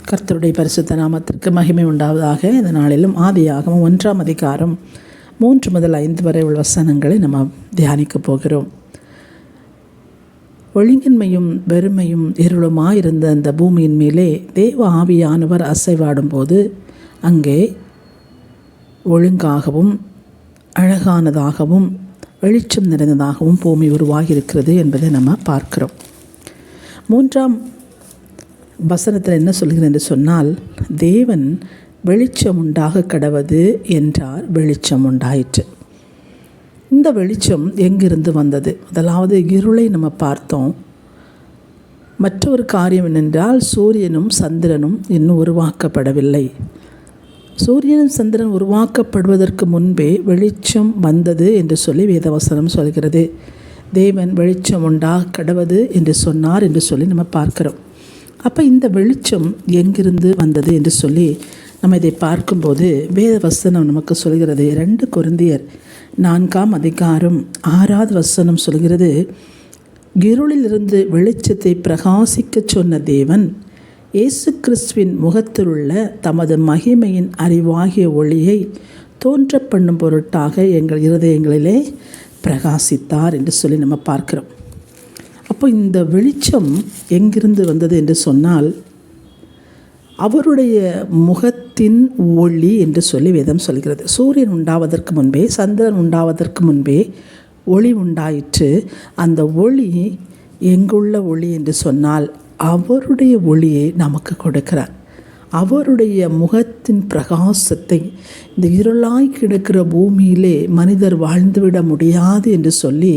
கர்த்தருடைய பரிசுத்த நாமத்திற்கு மகிமை உண்டாவதாக. இந்த நாளிலும் ஆதியாகமம் 1ஆம் அதிகாரம் 3 முதல் 5 வரை உள்ள வசனங்களை நம்ம தியானிக்கப் போகிறோம். ஒழுங்கின்மையும் வெறுமையும் இருளுமாயிருந்த அந்த பூமியின் மேலே தேவ ஆவியானவர் அசைவாடும் போது அங்கே ஒழுங்காகவும் அழகானதாகவும் வெளிச்சம் நிறைந்ததாகவும் பூமி உருவாகியிருக்கிறது என்பதை நம்ம பார்க்கிறோம். 3ஆம் வசனத்தில் என்ன சொல்கிறது என்று சொன்னால், தேவன் வெளிச்சம் உண்டாக கடவது என்றார், வெளிச்சம் உண்டாயிற்று. இந்த வெளிச்சம் எங்கிருந்து வந்தது? முதலாவது இருளை நம்ம பார்த்தோம். மற்றொரு காரியம் என்னென்றால், சூரியனும் சந்திரனும் இன்னும் உருவாக்கப்படவில்லை. சூரியனும் சந்திரன் உருவாக்கப்படுவதற்கு முன்பே வெளிச்சம் வந்தது என்று சொல்லி வேதவசனம் சொல்கிறது. தேவன் வெளிச்சம் உண்டாக கடவது என்று சொன்னார் என்று சொல்லி நம்ம பார்க்கிறோம். அப்போ இந்த வெளிச்சம் எங்கிருந்து வந்தது என்று சொல்லி நம்ம இதை பார்க்கும்போது வேதவசனம் நமக்கு சொல்கிறது. 2 கொரிந்தியர் 4ஆம் அதிகாரம் 6வது வசனம் சொல்கிறது, இருளிலிருந்து வெளிச்சத்தை பிரகாசிக்க சொன்ன தேவன் இயேசு கிறிஸ்துவின் முகத்திலுள்ள தமது மகிமையின் அறிவாகிய ஒளியை தோன்ற பண்ணும் பொருட்டாக எங்கள் இருதயங்களிலே பிரகாசித்தார் என்று சொல்லி நம்ம பார்க்கிறோம். அப்போ இந்த வெளிச்சம் எங்கிருந்து வந்தது என்று சொன்னால், அவருடைய முகத்தின் ஒளி என்று சொல்லி வேதம் சொல்கிறது. சூரியன் உண்டாவதற்கு முன்பே, சந்திரன் உண்டாவதற்கு முன்பே ஒளி உண்டாயிற்று. அந்த ஒளி எங்குள்ள ஒளி என்று சொன்னால், அவருடைய ஒளியை நமக்கு கொடுக்கிறார். அவருடைய முகத்தின் பிரகாசத்தை இந்த இருளாய் கிடக்கிற பூமியிலே மனிதர் வாழ்ந்துவிட முடியாது என்று சொல்லி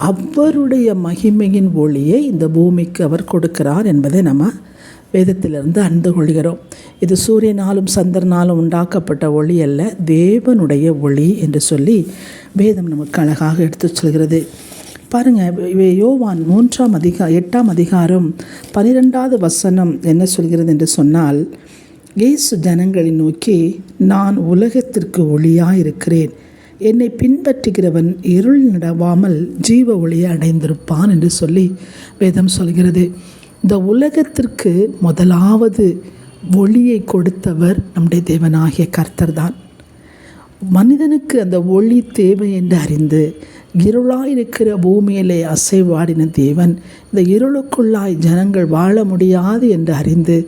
அவருடைய மகிமையின் ஒளியை இந்த பூமிக்கு அவர் கொடுக்கிறார் என்பதை நம்ம வேதத்திலிருந்து அறிந்து கொள்கிறோம். இது சூரியனாலும் சந்திரனாலும் உண்டாக்கப்பட்ட ஒளி அல்ல, தேவனுடைய ஒளி என்று சொல்லி வேதம் நமக்கு அழகாக எடுத்து சொல்கிறது. பாருங்கள், யோவான் 8ஆம் அதிகாரம் 12வது வசனம் என்ன சொல்கிறது என்று சொன்னால், இயேசு ஜனங்களை நோக்கி, நான் உலகத்திற்கு ஒளியாக இருக்கிறேன், என்னை பின்பற்றுகிறவன் இருள் நடவாமல் ஜீவ ஒளியை அடைந்திருப்பான் என்று சொல்லி வேதம் சொல்கிறது. இந்த உலகத்திற்கு முதலாவது ஒளியை கொடுத்தவர் நம்முடைய தேவனாகிய கர்த்தர் தான். மனிதனுக்கு அந்த ஒளி தேவை என்று அறிந்து இருளாயிருக்கிற பூமியிலே அசைவாடின தேவன் இந்த இருளுக்குள்ளாய் ஜனங்கள் வாழ முடியாது என்று அறிந்து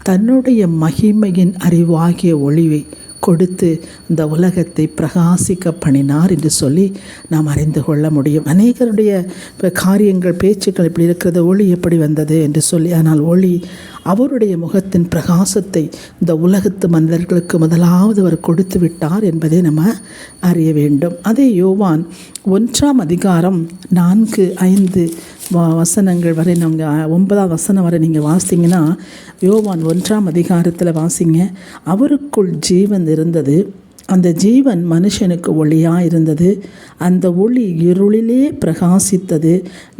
தன்னுடைய மகிமையின் அறிவாகிய ஒளியை கொடுத்து இந்த உலகத்தை பிரகாசிக்க பண்ணினார் என்று சொல்லி நாம் அறிந்து கொள்ள முடியும். அநேகருடைய காரியங்கள், பேச்சுக்கள் இப்படி இருக்கிறது, ஒளி எப்படி வந்தது என்று சொல்லி. ஆனால் ஒளி அவருடைய முகத்தின் பிரகாசத்தை இந்த உலகத்து மனிதர்களுக்கு முதலாவது அவர் கொடுத்து விட்டார் என்பதை நம்ம அறிய வேண்டும். அதே யோவான் 1ஆம் அதிகாரம் 4-5 வசனங்கள் வரை நம்ம 9ஆம் வசனம் வரை நீங்கள் வாசிங்கன்னா, யோவான் 1ஆம் அதிகாரத்தில் வாசிங்க. அவருக்குள் ஜீவன் இருந்தது, அந்த ஜீவன் மனுஷனுக்கு ஒளியாக இருந்தது, அந்த ஒளி இருளிலே பிரகாசித்தது,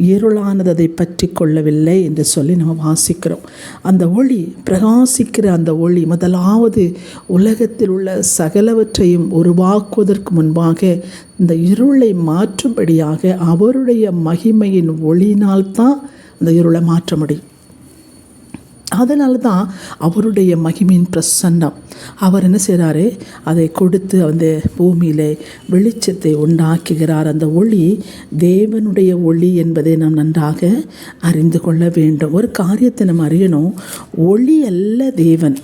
இருளானது அதை பற்றி கொள்ளவில்லை என்று சொல்லி நம்ம வாசிக்கிறோம். அந்த ஒளி பிரகாசிக்கிற அந்த ஒளி முதலாவது உலகத்தில் உள்ள சகலவற்றையும் உருவாக்குவதற்கு முன்பாக இந்த இருளை மாற்றும்படியாக அவருடைய மகிமையின் ஒளியினால்தான் அந்த இருளை மாற்ற முடியும். அதனால தான் அவருடைய மகிமையின் பிரசன்னம் அவர் என்ன செய்கிறாரு, அதை கொடுத்து அந்த பூமியிலே வெளிச்சத்தை உண்டாக்குகிறார். அந்த ஒளி தேவனுடைய ஒளி என்பதை நாம் நன்றாக அறிந்து கொள்ள வேண்டும். ஒரு காரியத்தை நம்ம அறியணும், ஒளி அல்ல தேவன்,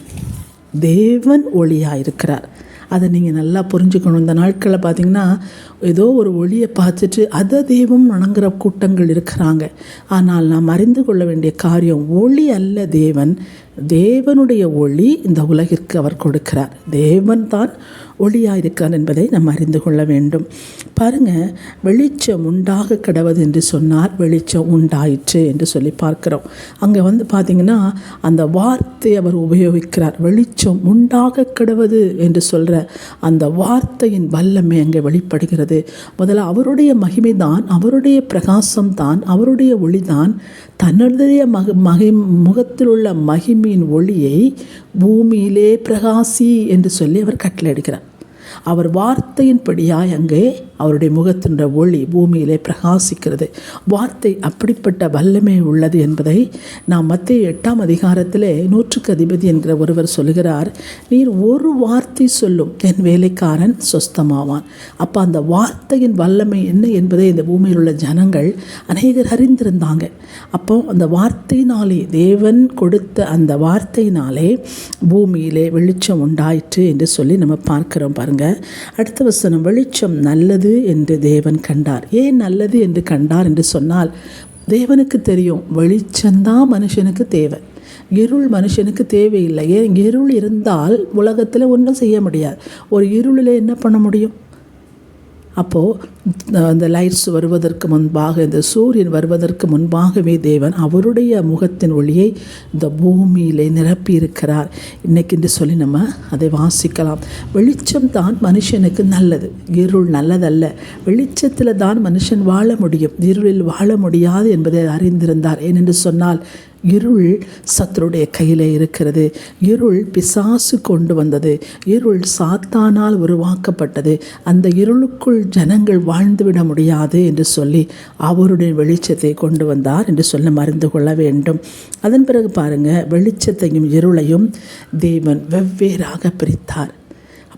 தேவன் ஒளியாக இருக்கிறார். அதை நீங்கள் நல்லா புரிஞ்சுக்கணும். இந்த நாட்களில் பார்த்திங்கன்னா ஏதோ ஒரு ஒளியை பார்த்துட்டு அதை தெய்வம் வணங்குற கூட்டங்கள் இருக்கிறாங்க. ஆனால் நாம் அறிந்து கொள்ள வேண்டிய காரியம், ஒளி அல்ல தேவன், தேவனுடைய ஒளி இந்த உலகிற்கு அவர் கொடுக்கிறார். தேவன் தான் ஒளியாக இருக்கிறார் என்பதை நம்ம அறிந்து கொள்ள வேண்டும். பாருங்கள், வெளிச்சம் உண்டாக கடவது என்று சொன்னார், வெளிச்சம் உண்டாயிற்று என்று சொல்லி பார்க்கிறோம். அங்கே பார்த்திங்கன்னா அந்த வார்த்தை அவர் உபயோகிக்கிறார். வெளிச்சம் உண்டாக கடவது என்று சொல்கிற அந்த வார்த்தையின் வல்லமை அங்கே வெளிப்படுகிறது. முதல்ல அவருடைய மகிமை தான், அவருடைய பிரகாசம் தான், அவருடைய ஒளி தான் தன்னுடைய முகத்தில் உள்ள மகிமையின் ஒளியை பூமியிலே பிரகாசி என்று சொல்லி அவர் கட்டளையிடுகிறார். அவர் வார்த்தையின்படியாய் அங்கே அவருடைய முகத்தினுடைய ஒளி பூமியிலே பிரகாசிக்கிறது. வார்த்தை அப்படிப்பட்ட வல்லமை உள்ளது என்பதை நாம் மத்தேயு 8ஆம் அதிகாரத்திலே 100க்கு அதிபதி என்கிற ஒருவர் சொல்லுகிறார், நீர் ஒரு வார்த்தை சொல்லும் என் வேலைக்காரன் சொஸ்தமாவான். அப்போ அந்த வார்த்தையின் வல்லமை என்ன என்பதை இந்த பூமியில் உள்ள ஜனங்கள் அநேகர் அறிந்திருந்தாங்க. அப்போ அந்த வார்த்தையினாலே, தேவன் கொடுத்த அந்த வார்த்தையினாலே பூமியிலே வெளிச்சம் உண்டாயிற்று என்று சொல்லி நம்ம பார்க்கிறோம். பாருங்க, அடுத்த வசனம், வெளிச்சம் நல்லது என்று தேவன் கண்டார். ஏன் நல்லது என்று கண்டார் என்று சொன்னால், தேவனுக்கு தெரியும் வெளிச்சம்தான் மனுஷனுக்கு தேவை, இருள் மனுஷனுக்கு தேவையில்லை. ஏன், இருள் இருந்தால் உலகத்தில் ஒன்றும் செய்ய முடியாது. ஒரு இருளில் என்ன பண்ண முடியும்? அப்போது அந்த லைட்ஸ் வருவதற்கு முன்பாக, இந்த சூரியன் வருவதற்கு முன்பாகவே தேவன் அவருடைய முகத்தின் ஒளியை இந்த பூமியிலே நிரப்பி இருக்கிறார் இன்னைக்கு என்று சொல்லி நம்ம அதை வாசிக்கலாம். வெளிச்சம்தான் மனுஷனுக்கு நல்லது, இருள் நல்லதல்ல. வெளிச்சத்தில் தான் மனுஷன் வாழ முடியும், இருளில் வாழ முடியாது என்பதை அறிந்திருந்தார். ஏனென்று சொன்னால், இருள் சத்துருடைய கையில் இருக்கிறது. இருள் பிசாசு கொண்டு வந்தது, இருள் சாத்தானால் உருவாக்கப்பட்டது. அந்த இருளுக்குள் ஜனங்கள் வாழ்ந்துவிட முடியாது என்று சொல்லி அவருடைய வெளிச்சத்தை கொண்டு வந்தார் என்று சொல்ல மறந்து கொள்ள வேண்டும். அதன் பிறகு பாருங்கள், வெளிச்சத்தையும் இருளையும் தேவன் வெவ்வேறாக பிரித்தார்.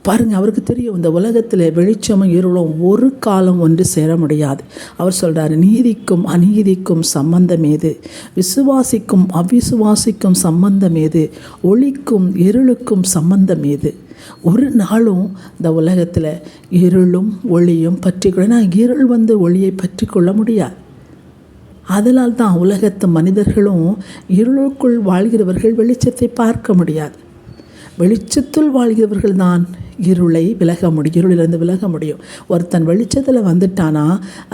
பாருங்கள், அவருக்கு தெரியும் இந்த உலகத்தில் வெளிச்சமும் இருளும் ஒரு காலம் ஒன்று சேர முடியாது. அவர் சொல்கிறார், நீதிக்கும் அநீதிக்கும் சம்பந்தம் ஏது, விசுவாசிக்கும் அவிசுவாசிக்கும் சம்பந்தம் ஏது, ஒளிக்கும் இருளுக்கும் சம்பந்தம் ஏது. ஒரு நாளும் இந்த உலகத்தில் இருளும் ஒளியும் பற்றிக்கொள்ள, இருள் வந்து ஒளியை பற்றி கொள்ள முடியாது. அதனால் தான் உலகத்து மனிதர்களும் இருளுக்குள் வாழ்கிறவர்கள் வெளிச்சத்தை பார்க்க முடியாது. வெளிச்சத்தில் வாழ்கிறவர்கள் தான் இருளை விலக முடியும், இருளிலிருந்து விலக முடியும். ஒருத்தன் வெளிச்சத்தில் வந்துட்டானா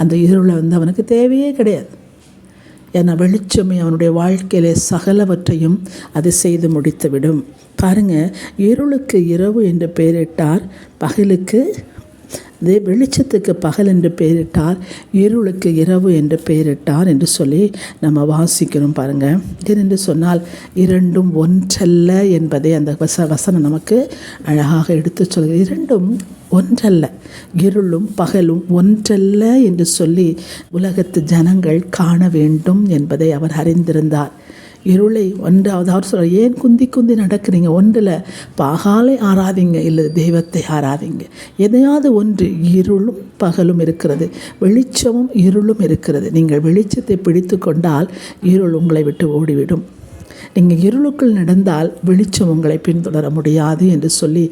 அந்த இருளை அவனுக்கு தேவையே கிடையாது. ஏன்னா வெளிச்சமே அவனுடைய வாழ்க்கையிலே சகலவற்றையும் அது செய்து முடித்துவிடும். பாருங்கள், இருளுக்கு இரவு என்று பெயரிட்டார், பகலுக்கு வெளிச்சத்துக்கு பகல் என்று பெயரிட்டார், இருளுக்கு இரவு என்று பெயரிட்டார் என்று சொல்லி நம்ம வாசிக்கிறோம். பாருங்கள், ஏனென்று சொன்னால் இரண்டும் ஒன்றல்ல என்பதை அந்த வசனம் நமக்கு அழகாக எடுத்து சொல்கிறது. இரண்டும் ஒன்றல்ல, இருளும் பகலும் ஒன்றல்ல என்று சொல்லி உலகத்து ஜனங்கள் காண வேண்டும் என்பதை அவர் அறிந்திருந்தார். இருளை ஒன்றாவது அவர் சொல்கிறார், ஏன் குந்தி குந்தி நடக்கிறீங்க, ஒன்றில் பகாலை ஆராதிங்க, இல்லை தெய்வத்தை ஆராதிங்க. எதையாவது ஒன்று, இருளும் பகலும் இருக்கிறது, வெளிச்சமும் இருளும் இருக்கிறது. நீங்கள் வெளிச்சத்தை பிடித்து கொண்டால் இருள் உங்களை விட்டு ஓடிவிடும். நீங்கள் இருளுக்குள் நடந்தால் வெளிச்சம் உங்களை பின்தொடர முடியாது என்று சொல்லி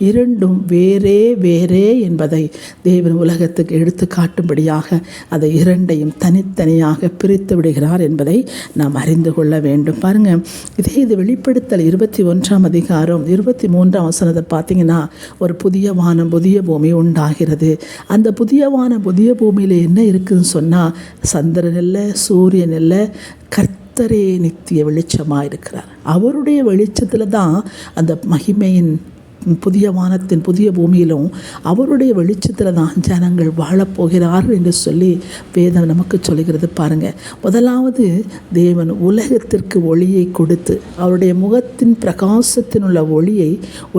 இரண்டும் வேறே வேறே என்பதை தேவன் உலகத்துக்கு எடுத்து காட்டும்படியாக அதை இரண்டையும் தனித்தனியாக பிரித்து விடுகிறார் என்பதை நாம் அறிந்து கொள்ள வேண்டும். பாருங்கள், இது வெளிப்படுத்தல் 21ஆம் அதிகாரம் 23ஆம் வசனத்தை பார்த்தீங்கன்னா, ஒரு புதிய வானம் புதிய பூமி உண்டாகிறது. அந்த புதிய வானம் புதிய பூமியில் என்ன இருக்குதுன்னு சொன்னால், சந்திரன் இல்லை, சூரியன் இல்லை, கர்த்தரே நித்திய வெளிச்சமாக இருக்கிறார். அவருடைய வெளிச்சத்தில் தான் அந்த மகிமையின் புதிய வானத்தின் புதிய பூமியிலும் அவருடைய வெளிச்சத்தில் தான் ஜனங்கள் வாழப்போகிறார்கள் என்று சொல்லி வேதம் நமக்கு சொல்கிறது. பாருங்கள், முதலாவது தேவன் உலகத்திற்கு ஒளியை கொடுத்து அவருடைய முகத்தின் பிரகாசத்தினுள்ள ஒளியை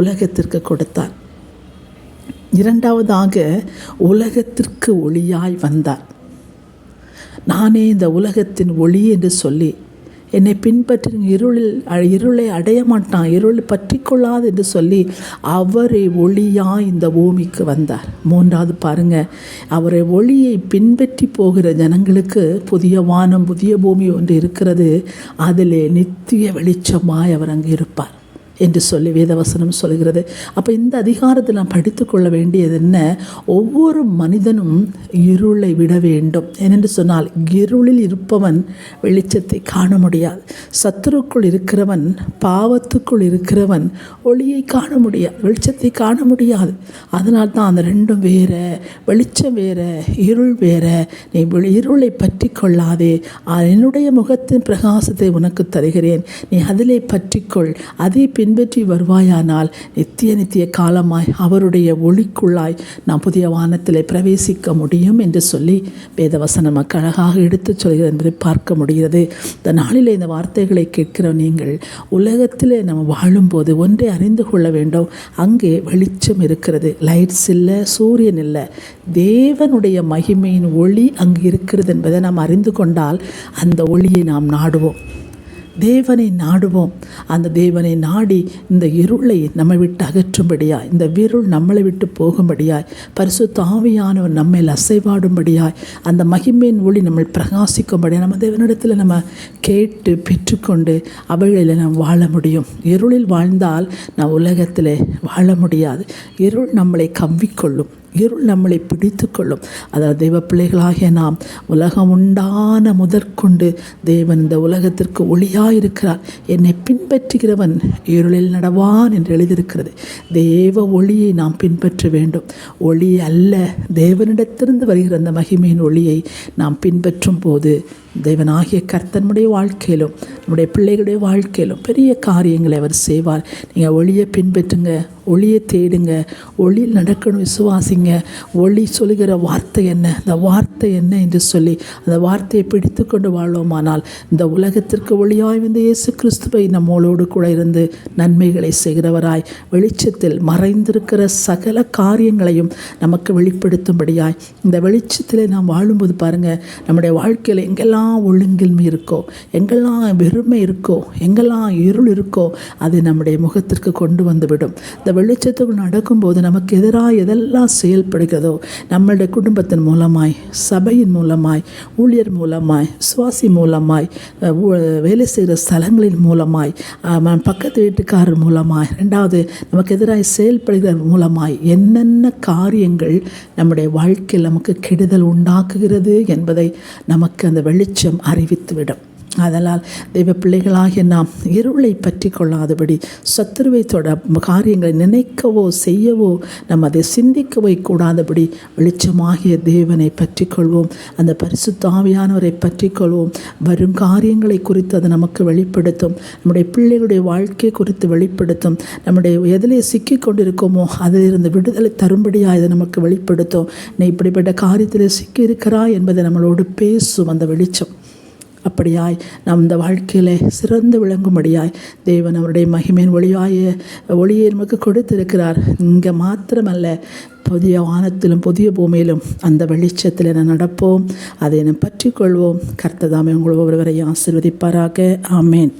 உலகத்திற்கு கொடுத்தார். இரண்டாவதாக உலகத்திற்கு ஒளியாய் வந்தார். நானே இந்த உலகத்தின் ஒளி என்று சொல்லி என்னை பின்பற்றி இருளை அடைய மாட்டான், இருள் பற்றி கொள்ளாது என்று சொல்லி அவரை ஒளியாய் இந்த பூமிக்கு வந்தார். மூன்றாவது பாருங்கள், அவரை ஒளியை பின்பற்றி போகிற ஜனங்களுக்கு புதிய வானம் புதிய பூமி ஒன்று இருக்கிறது, அதிலே நித்திய வெளிச்சமாய் அவர் அங்கே இருப்பார் என்று சொல்லி வேதவசனம் சொல்கிறது. அப்போ இந்த அதிகாரத்தில் நான் படித்து கொள்ள வேண்டியது என்ன, ஒவ்வொரு மனிதனும் இருளை விட வேண்டும். ஏனென்று சொன்னால், இருளில் இருப்பவன் வெளிச்சத்தை காண முடியாது. சத்துருக்குள் இருக்கிறவன், பாவத்துக்குள் இருக்கிறவன் ஒளியை காண முடியாது, வெளிச்சத்தை காண முடியாது. அதனால் தான் அந்த ரெண்டும் வேற, வெளிச்சம் வேற, இருள் வேற. நீ இருளை பற்றி கொள்ளாதே, என்னுடைய முகத்தின் பிரகாசத்தை உனக்கு தருகிறேன், நீ அதிலே பற்றிக்கொள், அதை பின்பற்றி வருவாயானால் நித்திய காலமாய் அவருடைய ஒளிக்குள்ளாய் நாம் புதிய வானத்திலே பிரவேசிக்க முடியும் என்று சொல்லி வேதவசனம் நமக்கு அழகாக எடுத்துச் சொல்கிறது என்பதை பார்க்க முடிகிறது. இந்த நாளிலே இந்த வார்த்தைகளை கேட்கிற நீங்கள் உலகத்திலே நம்ம வாழும்போது ஒன்றை அறிந்து கொள்ள வேண்டும். அங்கே வெளிச்சம் இருக்கிறது. லைட்ஸ் இல்லை, சூரியன் இல்லை, தேவனுடைய மகிமையின் ஒளி அங்கு இருக்கிறது என்பதை நாம் அறிந்து கொண்டால் அந்த ஒளியை நாம் நாடுவோம், தேவனை நாடுவோம். அந்த தேவனை நாடி இந்த இருளை நம்மை விட்டு அகற்றும்படியாய், இந்த இருள் நம்மளை விட்டு போகும்படியாய், பரிசுத்த ஆவியானவர் நம்மை அசைவாடும்படியாய், அந்த மகிமையின் ஒளி நம்மை பிரகாசிக்கும்படியாக நம்ம தேவனிடத்தில் நம்ம கேட்டு பெற்றுக்கொண்டு அவைகளில் நாம் வாழ முடியும். இருளில் வாழ்ந்தால் நாம் உலகத்தில் வாழ முடியாது. இருள் நம்மளை கவ்விக்கொள்ளும், இருள் நம்மளை பிடித்து கொள்ளும். அதாவது தெய்வ பிள்ளைகளாகிய நாம் உலகம் உண்டான முதற்கொண்டு தேவன் இந்த உலகத்திற்கு ஒளியாயிருக்கிறார். என்னை பின்பற்றுகிறவன் இருளில் நடவான் என்று எழுதியிருக்கிறது. தேவ ஒளியை நாம் பின்பற்ற வேண்டும். ஒளி அல்ல, தேவனிடத்திலிருந்து வருகிற அந்த மகிமையின் ஒளியை நாம் பின்பற்றும் போது தேவனாகிய கர்த்தனுடைய வாழ்க்கையிலும் நம்முடைய பிள்ளைகளுடைய வாழ்க்கையிலும் பெரிய காரியங்களை அவர் செய்வார். நீங்கள் ஒளியை பின்பற்றுங்க, ஒளியை தேடுங்க, ஒளியில் நடக்கணும், விசுவாசிங்க. ஒளி சொல்கிற வார்த்தை என்ன, அந்த வார்த்தை என்ன என்று சொல்லி அந்த வார்த்தையை பிடித்து கொண்டு வாழ்வோமானால் இந்த உலகத்திற்கு ஒளியாய் வந்த இயேசு கிறிஸ்துவை நம்மளோடு கூட இருந்து நன்மைகளை செய்கிறவராய் வெளிச்சத்தில் மறைந்திருக்கிற சகல காரியங்களையும் நமக்கு வெளிப்படுத்தும்படியாய் இந்த வெளிச்சத்தில் நாம் வாழும்போது பாருங்கள், நம்முடைய வாழ்க்கையில் எங்கெல்லாம் ஒழுங்கின்மை இருக்கோ, எங்கெல்லாம் வெறுமை இருக்கோ, எங்கெல்லாம் இருள் இருக்கோ அதை நம்முடைய முகத்திற்கு கொண்டு வந்துவிடும். இந்த வெளிச்சத்துக்குள் நடக்கும்போது நமக்கு எதிராக எதெல்லாம் செயல்படுகிறதோ நம்மளுடைய குடும்பத்தின் மூலமாய், சபையின் மூலமாய், ஊழியர் மூலமாய், சுவாசி மூலமாய், வேலை செய்கிற ஸ்தலங்களின் மூலமாய், பக்கத்து வீட்டுக்காரர் மூலமாய், ரெண்டாவது நமக்கு எதிராக செயல்படுகிற மூலமாய் என்னென்ன காரியங்கள் நம்முடைய வாழ்க்கையில் நமக்கு கெடுதல் உண்டாக்குகிறது என்பதை நமக்கு அந்த வெளிச்சம் அறிவித்துவிடும். அதனால் தெய்வ பிள்ளைகளாகிய நாம் இருளை பற்றி கொள்ளாதபடி சத்துருவை தொட காரியங்களை நினைக்கவோ செய்யவோ நம்ம அதை சிந்திக்கவோ கூடாதபடி வெளிச்சமாகிய தேவனை பற்றி கொள்வோம். அந்த பரிசுத்த ஆவியானவரை பற்றி கொள்வோம். வரும் காரியங்களை குறித்து அது நமக்கு வெளிப்படுத்தும். நம்முடைய பிள்ளைகளுடைய வாழ்க்கை குறித்து வெளிப்படுத்தும். நம்முடைய எதிலே சிக்கி கொண்டிருக்கோமோ அதிலிருந்து விடுதலை தரும்படியாக அதை நமக்கு வெளிப்படுத்தும். நீ இப்படிப்பட்ட காரியத்தில் சிக்கி இருக்கிறாய் என்பதை நம்மளோடு பேசும் அந்த வெளிச்சம். அப்படியாய் நாம் இந்த வாழ்க்கையில் சிறந்து விளங்கும்படியாய் தேவன் அவருடைய மகிமையின் ஒளியை நமக்கு கொடுத்திருக்கிறார். இங்கே மாத்திரமல்ல, புதிய வானத்திலும் புதிய பூமியிலும் அந்த வெளிச்சத்தில் நடப்போம், அதை நாம் பற்றி கொள்வோம். கர்த்தர் தாமே உங்கள் ஒவ்வொருவரையும் ஆசீர்வதிப்பாராக. ஆமேன்.